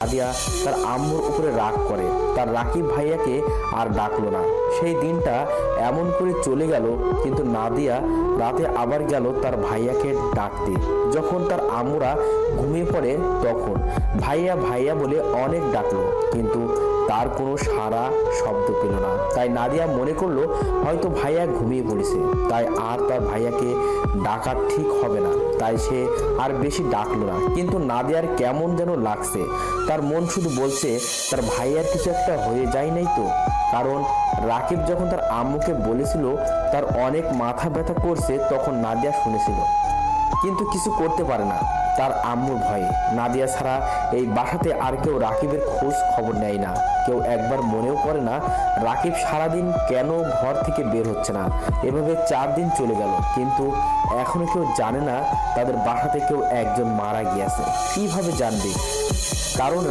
নাদিয়া তার আম্মুর উপরে রাগ করে, তার রাকিব ভাইয়াকে আর ডাকলো না। সেই দিনটা এমন করে চলে গেল, কিন্তু নাদিয়া রাতে আবার গেল তার ভাইয়াকে ডাকতে। যখন তার আম্মুরা ঘুমিয়ে পড়ে তখন ভাইয়া ভাইয়া বলে অনেক ডাকলো, কিন্তু তার কোনো সাড়া শব্দ পেল না। তাই নাদিয়া মনে করলো হয়তো ভাইয়া ঘুমিয়ে পড়েছে, তাই আর তার ভাইয়াকে ডাকা ঠিক হবে না, তাই সে আর বেশি ডাকলো না। কিন্তু নাদিয়ার কেমন যেন লাগছে, তার মন শুধু বলছে তার ভাইয়ার কিছু একটা হয়ে যায় নাই তো। কারণ রাকিব যখন তার আম্মুকে বলেছিল তার অনেক মাথা ব্যথা করছে, তখন নাদিয়া শুনেছিল, কিন্তু কিছু করতে পারে না তার আম্মুর ভয়ে। নাদিয়া ছাড়া এই বাসাতে আর কেউ রাকিবের খোঁজ খবর নেয় না। কেউ একবার মনেও করে না রাকিব সারাদিন কেন ঘর থেকে বের হচ্ছে না। এভাবে 4 দিন চলে গেল, কিন্তু এখনো কেউ জানে না তাদের বাসাতে কেউ একজন মারা গিয়েছে। কিভাবে জানবে? কারণ